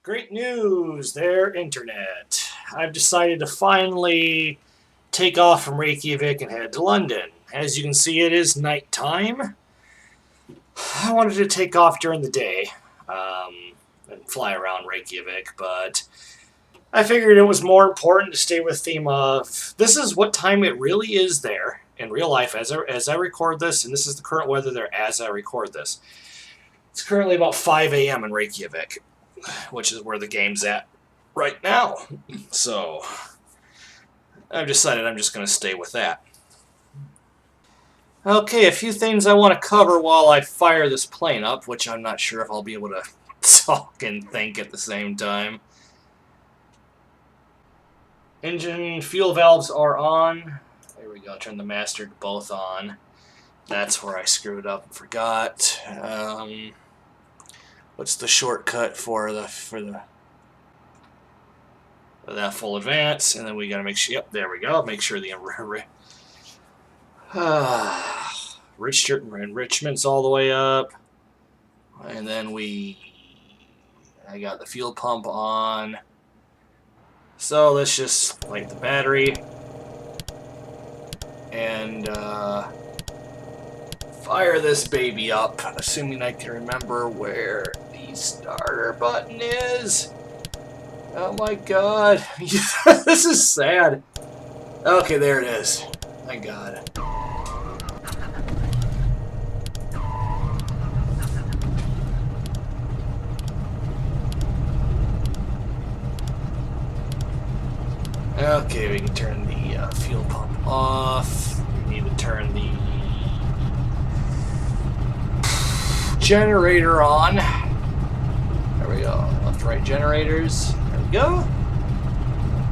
Great news there, Internet. I've decided to finally take off from Reykjavik and head to London. As you can see, it is nighttime. I wanted to take off during the day and fly around Reykjavik, but I figured it was more important to stay with the theme of this is what time it really is there in real life as I record this, and this is the current weather there as I record this. It's currently about 5 a.m. in Reykjavik, which is where the game's at right now. So I've decided I'm just going to stay with that. Okay, a few things I want to cover while I fire this plane up, which I'm not sure if I'll be able to talk and think at the same time. Engine fuel valves are on. There we go, turn the master to both on. That's where I screwed up and forgot. What's the shortcut for that full advance? And then we gotta make sure. Yep, there we go. Make sure the enrichment's all the way up, and then I got the fuel pump on. So let's just light the battery and fire this baby up, assuming I can remember where the starter button is. Oh my god. This is sad. Okay, there it is. Thank god. Okay, we can turn the fuel pump off. We need to turn the generator on. There we go. Left-right generators. There we go.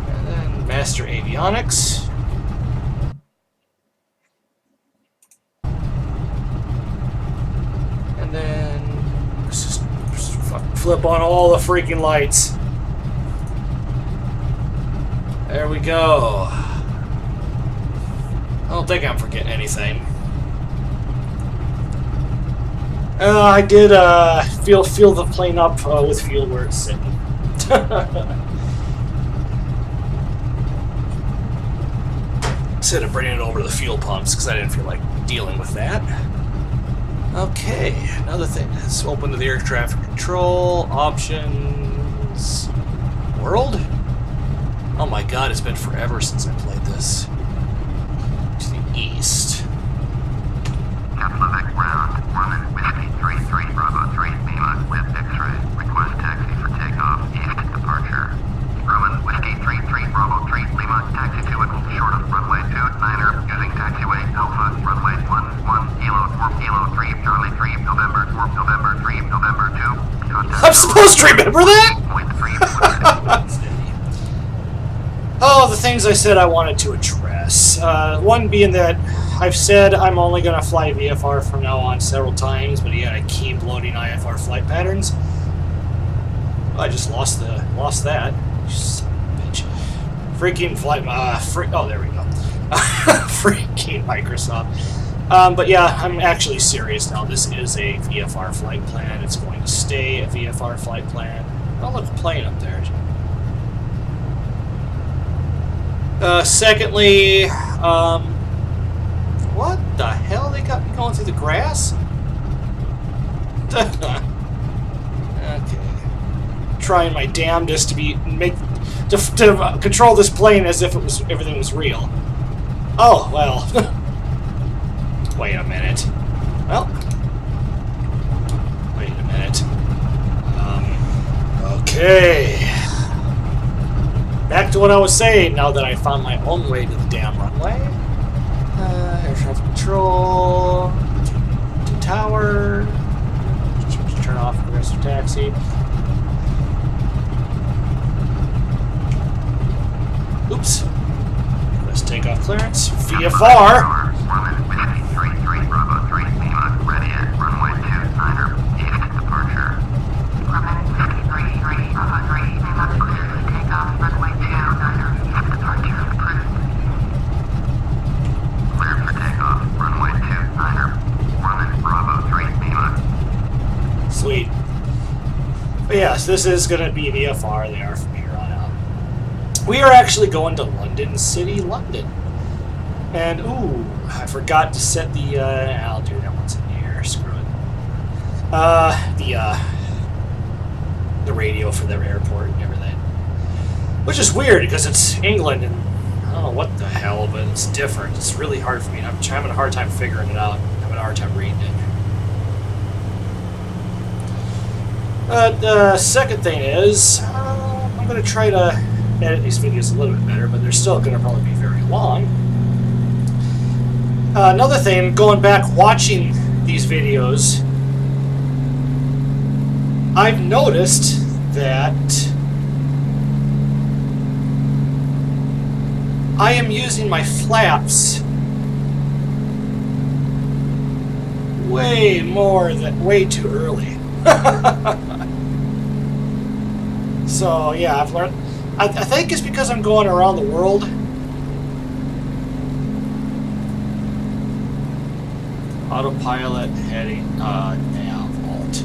And then master avionics. And then let's just fucking flip on all the freaking lights. There we go. I don't think I'm forgetting anything. I did fill the plane up with fuel where it's sitting. Instead of bringing it over to the fuel pumps because I didn't feel like dealing with that. Okay, another thing is open to the air traffic control options. World? Oh my god, it's been forever since I played this. To the east. Keflavík ground, Grumman Whiskey 33 Bravo 3 Lima with X-ray. Request taxi for takeoff, east departure. Grumman Whiskey 33 Bravo 3 Lima, taxi to and short of runway 29er, using taxiway Alpha, runway 11 Kilo 4 Kilo 3 Charlie 3 November 4 November 3 November 2. Contact I'm supposed to remember that? Point 3. Oh, the things I said I wanted to address. One being that I've said I'm only going to fly VFR from now on several times, but yet I keep loading IFR flight patterns. I just lost that. Son of a bitch. Freaking flight. Oh, there we go. Freaking Microsoft. But yeah, I'm actually serious now. This is a VFR flight plan. It's going to stay a VFR flight plan. Oh, look, the plane up there. Secondly, what the hell? They got me going through the grass? Okay. Trying my damnedest to control this plane as if everything was real. Oh, well. Wait a minute. Well. Wait a minute. Okay. Back to what I was saying, now that I found my own way to the damn runway. Air traffic control. To tower. Turn off progressive taxi. Oops. Let's take off clearance. VFR. Ready at runway 29er, east departure. Grumman Whiskey 33 Bravo 3 Lima clear for takeoff, runway 29er, east departure approved. Clear for takeoff, runway 29er, Grumman Bravo 3 Lima. Sweet. But yeah, this is going to be VFR. They are from here on out. We are actually going to London City, London. And, ooh, I forgot to set the, I'll do that once in the air, screw it. The radio for their airport and everything. Which is weird, because it's England, and I don't know what the hell, but it's different. It's really hard for me, and I'm having a hard time figuring it out. I'm having a hard time reading it. The second thing is, I'm going to try to edit these videos a little bit better, but they're still going to probably be very long. Another thing, going back watching these videos, I've noticed that I am using my flaps way too early. So yeah, I've learned. I think it's because I'm going around the world. Autopilot heading nav alt.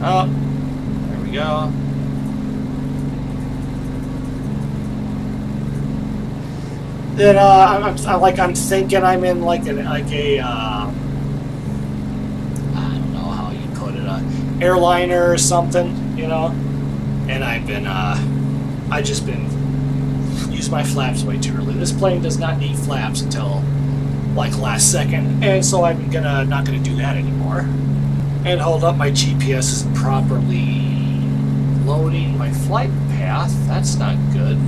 Oh, there we go. Then I'm thinking I'm in like a I don't know how you put it, airliner or something, you know. And I've been I just been use my flaps way too early. This plane does not need flaps until like last second, and so I'm not gonna do that anymore. And hold up, my GPS isn't properly loading my flight path. That's not good.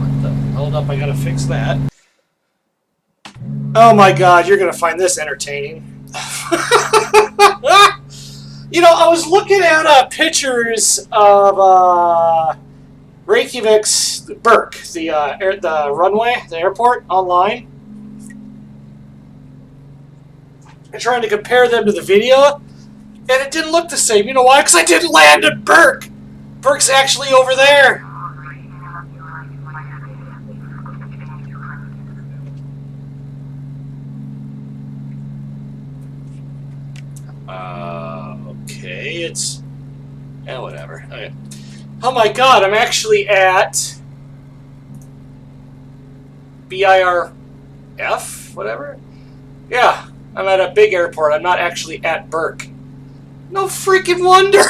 Hold up, I gotta fix that. Oh my god, you're gonna find this entertaining. You know, I was looking at pictures of Reykjavik's Berk, the runway, the airport, online, and trying to compare them to the video, and it didn't look the same. You know why? Because I didn't land at Berk. Berk's actually over there. Okay, it's... yeah, whatever. Okay. Oh my god, I'm actually at... BIKF? Whatever? Yeah, I'm at a big airport. I'm not actually at Berk. No freaking wonder!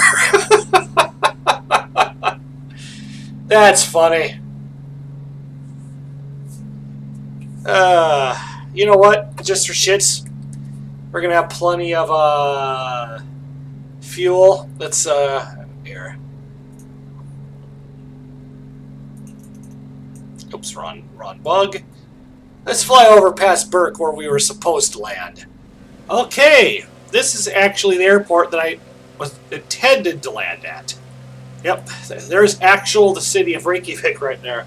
That's funny. You know what? Just for shits, we're gonna have plenty of fuel. Let's here. Oops, wrong bug. Let's fly over past Berk where we were supposed to land. Okay, this is actually the airport that I was intended to land at. Yep, there's the city of Reykjavik right there.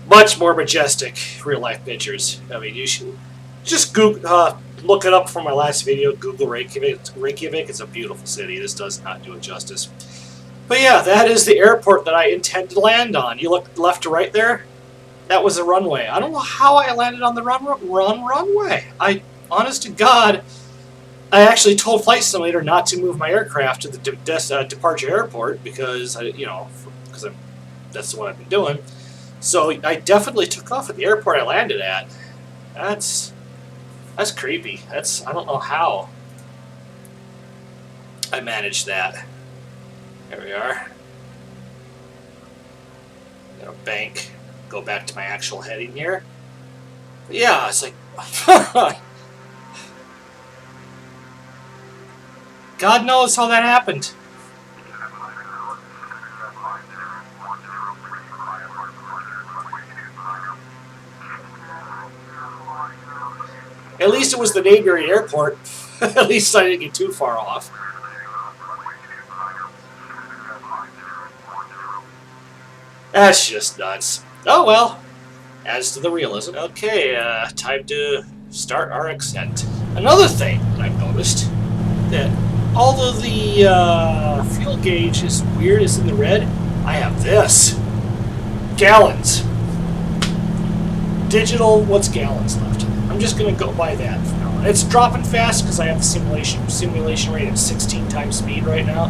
Much more majestic, real-life pictures. I mean, you should just Google, look it up from my last video. Google Reykjavik. Reykjavik is a beautiful city. This does not do it justice. But yeah, that is the airport that I intend to land on. You look left to right there. That was a runway. I don't know how I landed on the runway. Honest to God, I actually told Flight Simulator not to move my aircraft to the departure airport because that's what I've been doing. So I definitely took off at the airport I landed at. That's creepy. I don't know how I managed that. There we are. Gonna bank. Go back to my actual heading here. But yeah, it's like God knows how that happened. At least it was the neighboring airport. At least I didn't get too far off. That's just nuts. Oh well. Adds to the realism. Okay, time to start our ascent. Another thing that I've noticed, that although the fuel gauge is weird, it's in the red, I have this. Gallons. Digital, what's gallons left? I'm just going to go by that from now It's dropping fast because I have the simulation rate at 16 times speed right now.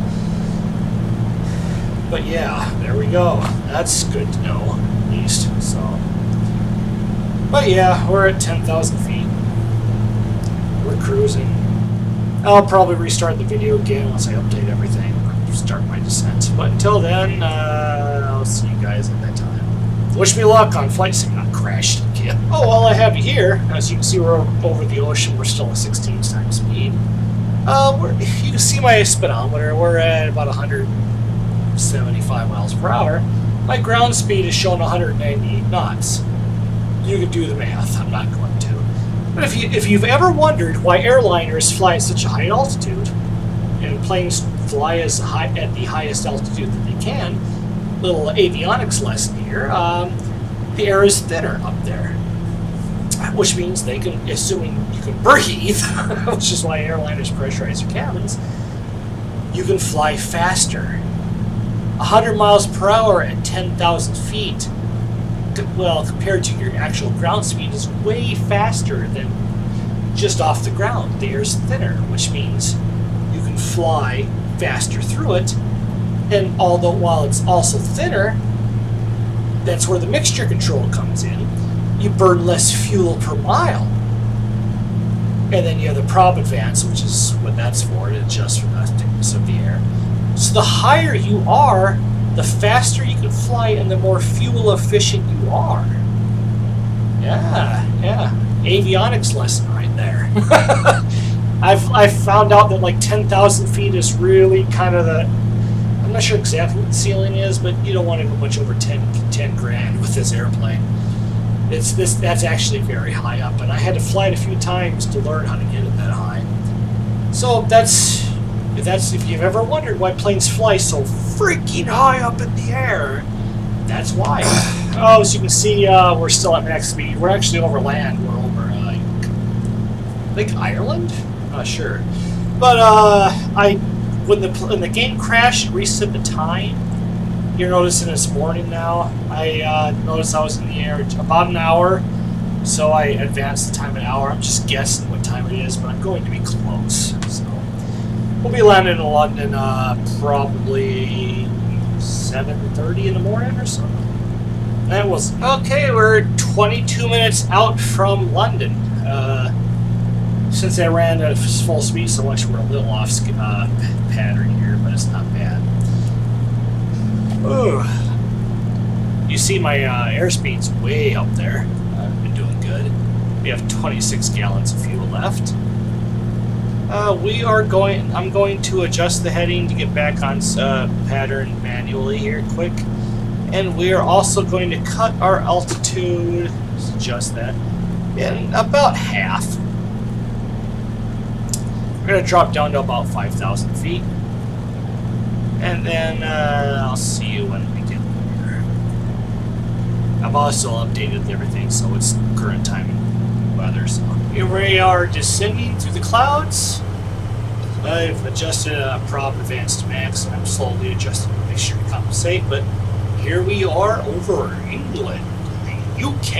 But yeah, there we go. That's good to know, at least. So, but yeah, we're at 10,000 feet. We're cruising. I'll probably restart the video again once I update everything, start my descent. But until then, I'll see you guys at that time. Wish me luck on flight sim not crashed again. Oh, while I have you here, as you can see, we're over the ocean. We're still at 16 times speed. You can see my speedometer. We're at about 175 miles per hour. My ground speed is showing 198 knots. You can do the math. I'm not going to. But if you've ever wondered why airliners fly at such a high altitude, and planes fly at the highest altitude that they can, little avionics lesson here, the air is thinner up there, which means they can, assuming you can breathe, which is why airliners pressurize their cabins, you can fly faster. 100 miles per hour at 10,000 feet, well, compared to your actual ground speed, is way faster than just off the ground. The air's thinner, which means you can fly faster through it. And although while it's also thinner, that's where the mixture control comes in. You burn less fuel per mile. And then you have the prop advance, which is what that's for, to adjust for the thickness of the air. So the higher you are, the faster you can fly and the more fuel efficient you are. Yeah. Avionics lesson right there. I've found out that like 10,000 feet is really kind of the, I'm not sure exactly what the ceiling is, but you don't want to go much over 10 grand with this airplane. That's actually very high up, and I had to fly it a few times to learn how to get it that high. So if you've ever wondered why planes fly so freaking high up in the air, that's why. Oh, as you can see, we're still at max speed. We're actually over land. We're over, I think Ireland? Not sure. But when the game crashed and reset the time, you're noticing this morning now, I noticed I was in the air about an hour, so I advanced the time an hour. I'm just guessing what time it is, but I'm going to be close. So we'll be landing in London probably 7:30 in the morning or something. That was okay. We're 22 minutes out from London. Since I ran at full speed so much, we're a little off pattern here, but it's not bad. Ooh. You see my airspeed's way up there. I've been doing good. We have 26 gallons of fuel left. I'm going to adjust the heading to get back on pattern manually here quick. And we are also going to cut our altitude, let's adjust that, in about half. We're going to drop down to about 5,000 feet. And then I'll see you when we get there. I've also updated everything, so it's current time and weather. So here we are descending through the clouds. I've adjusted a prop advance to max, and I'm slowly adjusting to make sure to compensate. But here we are over England, the UK.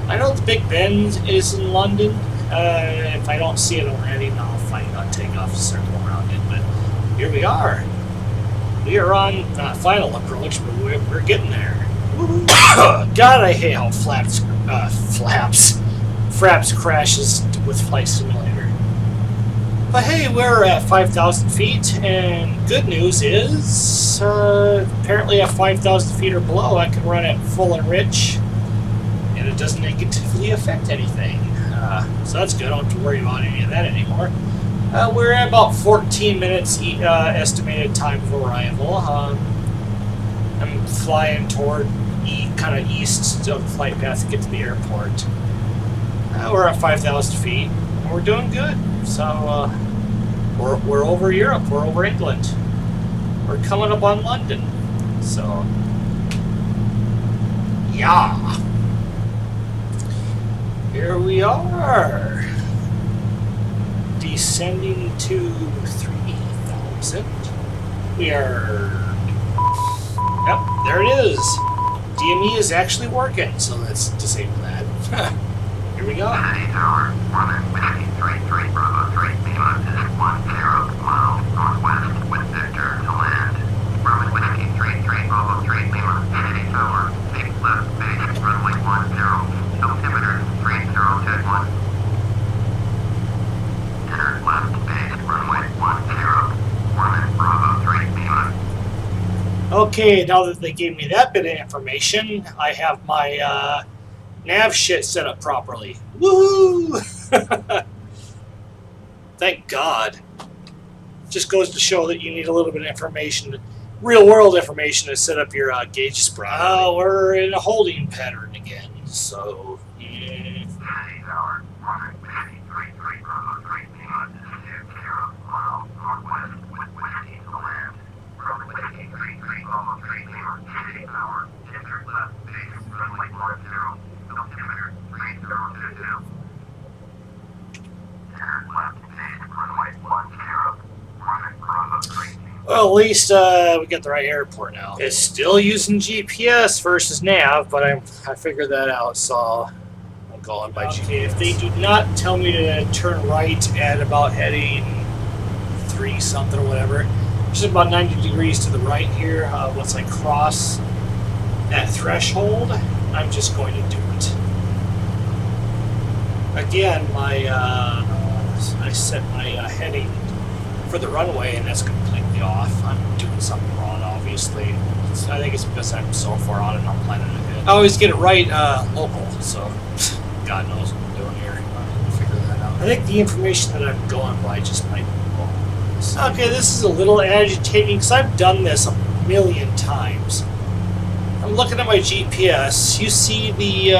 I know the Big Ben is in London. If I don't see it already, then I'll find out, Takeoff, and circle around it. But here we are. We are on not final approach, but we're getting there. God, I hate how Fraps crashes with Flight Simulator. But hey, we're at 5,000 feet, and good news is, apparently at 5,000 feet or below, I can run at full and rich, and it doesn't negatively affect anything. So that's good. I don't have to worry about any of that anymore. We're at about 14 minutes estimated time of arrival. I'm flying toward kind of east of the flight path to get to the airport. We're at 5,000 feet, and we're doing good. So we're over Europe. We're over England. We're coming up on London. So yeah. Here we are, descending to 3,000. We are, yep, there it is. DME is actually working, so let's disable that. Here Here we go. City Tower, Grumman Whiskey 33 Bravo 3 Lima is 10 miles northwest with Victor to land. Grumman Whiskey 33 Bravo 3 Lima, City Tower, take left base runway 10, altimeter 3021. Enter left base runway 10, Grumman Bravo 3 Lima. Okay, now that they gave me that bit of information, I have my nav shit set up properly. Woohoo! Thank God. Just goes to show that you need a little bit of information, real world information, to set up your gauges properly. Oh, we're in a holding pattern again, so yeah. City Tower, Grumman Whiskey 33 Bravo 3 Lima is 10 miles northwest with Whiskey to land. Grumman Whiskey 33 Bravo 3 Lima, City Tower, enter left base runway 10, altimeter 3022. Enter left base runway 10, Grumman Bravo 3 Lima. Well, at least we got the right airport now. It's still using GPS versus nav, but I figured that out, so I'm going by GPS. If they do not tell me to turn right at about heading 3 something or whatever, just about 90 degrees to the right here, once I cross that threshold, I'm just going to do it. Again, I set my heading for the runway, and that's completely off. I'm doing something wrong, obviously. I think it's because I'm so far on and I'm planning ahead. I always get it right local, so God knows what I'm doing here. I'll figure that out. I think the information that I'm going by just might be wrong. Okay, this is a little agitating because I've done this a million times. I'm looking at my GPS. You see the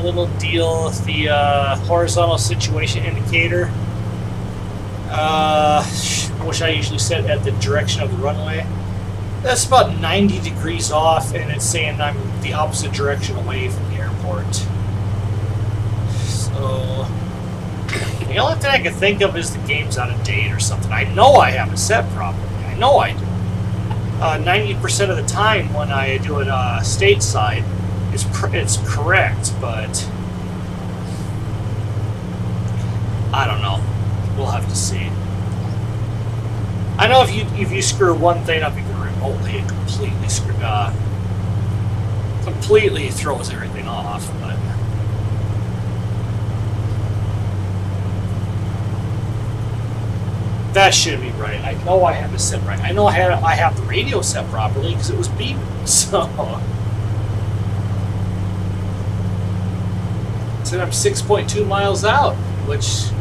little deal with the horizontal situation indicator, which I usually set at the direction of the runway. That's about 90 degrees off, and it's saying I'm the opposite direction away from the airport. So the only thing I can think of is the game's out of date or something. I know I have it set properly. I know I do. 90% of the time when I do it stateside, it's correct, but I don't know. We'll have to see. I know if you screw one thing up even remotely, it completely throws everything off. But that should be right. I know I have it set right. I know I have the radio set properly because it was beeping. So I'm 6.2 miles out, which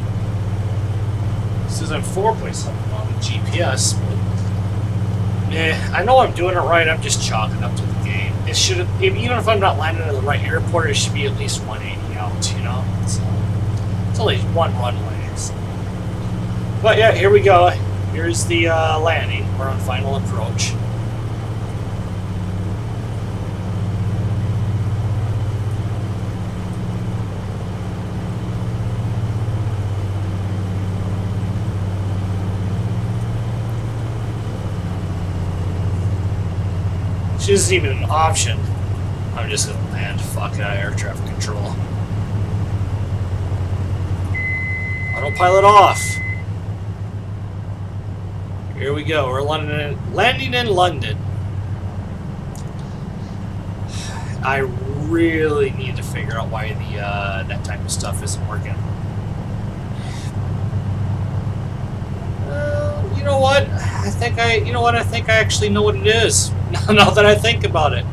says I'm 4 point something on the GPS. But I know I'm doing it right. I'm just chalking up to the game. It should, even if I'm not landing at the right airport, it should be at least 180 out. You know, so it's only one runway. So. But yeah, here we go. Here's the landing. We're on final approach. This isn't even an option. I'm just gonna land. Fuck air traffic control. Autopilot off. Here we go. We're landing in London. I really need to figure out why the that type of stuff isn't working. You know what? I think I actually know what it is. Now that I think about it.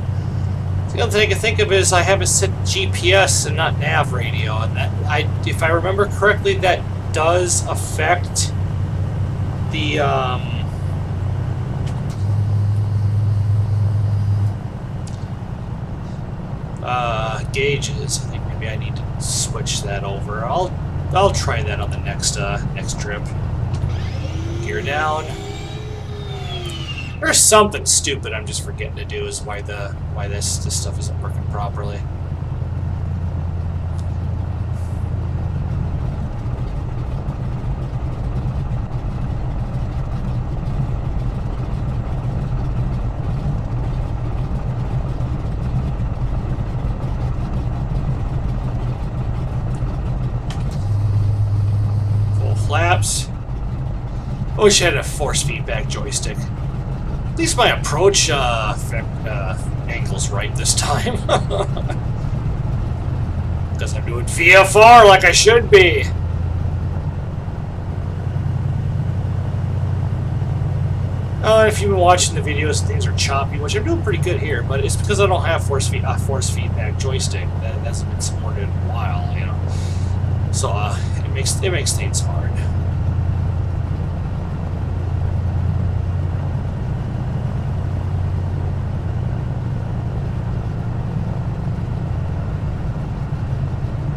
The other thing I can think of is I have it set GPS and not nav radio, and that if I remember correctly, that does affect the gauges. I think maybe I need to switch that over. I'll try that on the next trip. Gear down. There's something stupid I'm just forgetting to do is why this stuff isn't working properly. I wish I had a force feedback joystick. At least my approach angle's right this time. Because I'm doing VFR like I should be. And if you've been watching the videos, things are choppy, which I'm doing pretty good here, but it's because I don't have force feedback joystick. That hasn't been supported in a while, you know. So it makes things hard.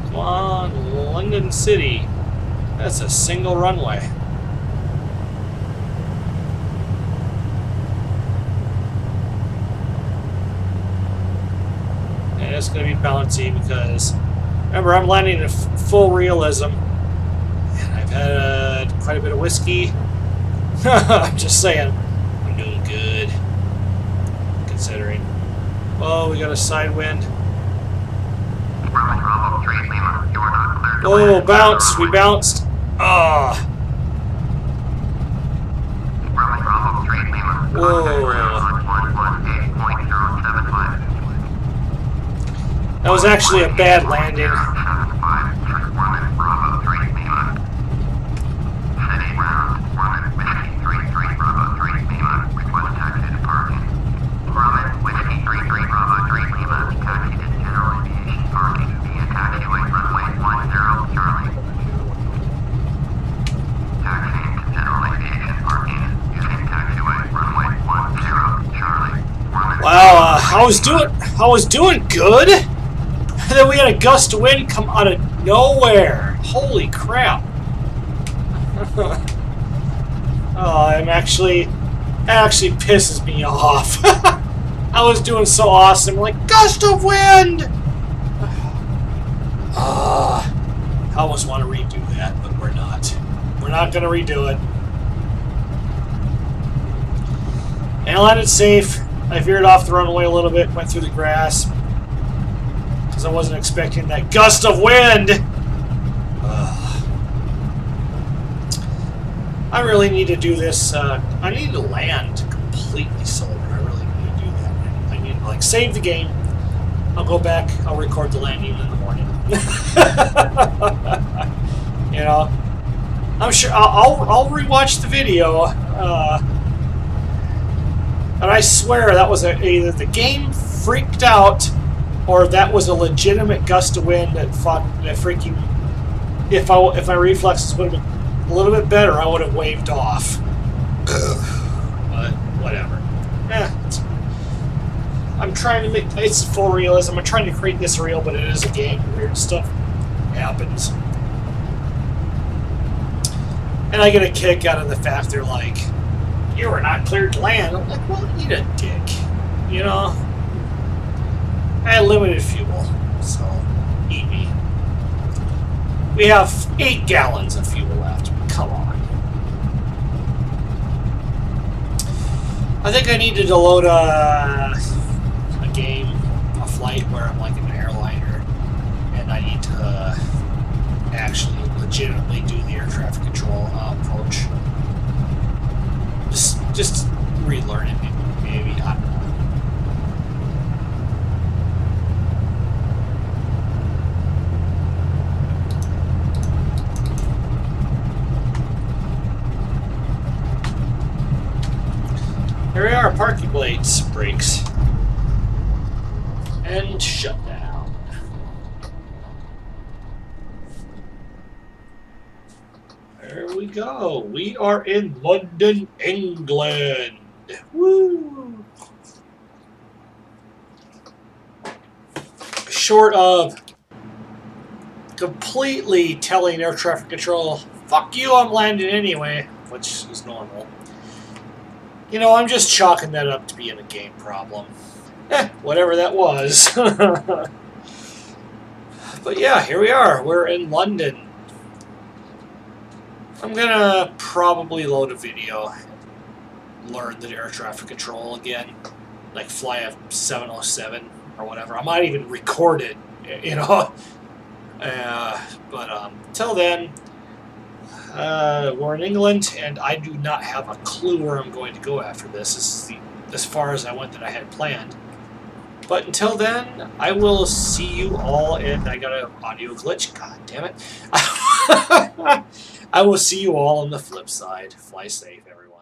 Come on, London City. That's a single runway. And it's going to be bouncy because, remember, I'm landing in full realism. And I've had quite a bit of whiskey. I'm just saying, I'm doing good. Considering. Oh, we got a side wind. Oh, bounced. We bounced. Ah. Whoa. That was actually a bad landing. Wow, I was doing good, and then we had a gust of wind come out of nowhere. Holy crap! Oh, that actually pisses me off. I was doing so awesome, like gust of wind. I almost want to redo that, but we're not. We're not going to redo it. And I landed safe. I veered off the runway a little bit, went through the grass, because I wasn't expecting that gust of wind. I really need to do this. I need to land completely sober. I really need to do that. I need to, like, save the game. I'll go back. I'll record the landing in the morning. You know, I'm sure I'll rewatch the video. And I swear that was either the game freaked out, or that was a legitimate gust of wind that freaking. If my reflexes would have been a little bit better, I would have waved off. But whatever. I'm trying to make it's full realism. I'm trying to create this real, but it is a game. Weird stuff happens, and I get a kick out of the fact they're like, "You were not cleared to land." I'm like, well, eat a dick. You know? I had limited fuel, so eat me. We have 8 gallons of fuel left. Come on. I think I needed to load a game, a flight where I'm like an airliner, and I need to actually legitimately do the air traffic control approach. Just relearn it, maybe. I don't know. Here we are, parking brakes, and shut down. There we go. We are in London, England. Woo! Short of completely telling air traffic control, fuck you, I'm landing anyway, which is normal. You know, I'm just chalking that up to being a game problem. Whatever that was. But yeah, here we are. We're in London. I'm gonna probably load a video, learn the air traffic control again, like fly a 707 or whatever. I might even record it, you know. But till then, We're in England, and I do not have a clue where I'm going to go after this. This is as far as I went that I had planned. But until then, I will see you all, and I got an audio glitch. God damn it. I will see you all on the flip side. Fly safe, everyone.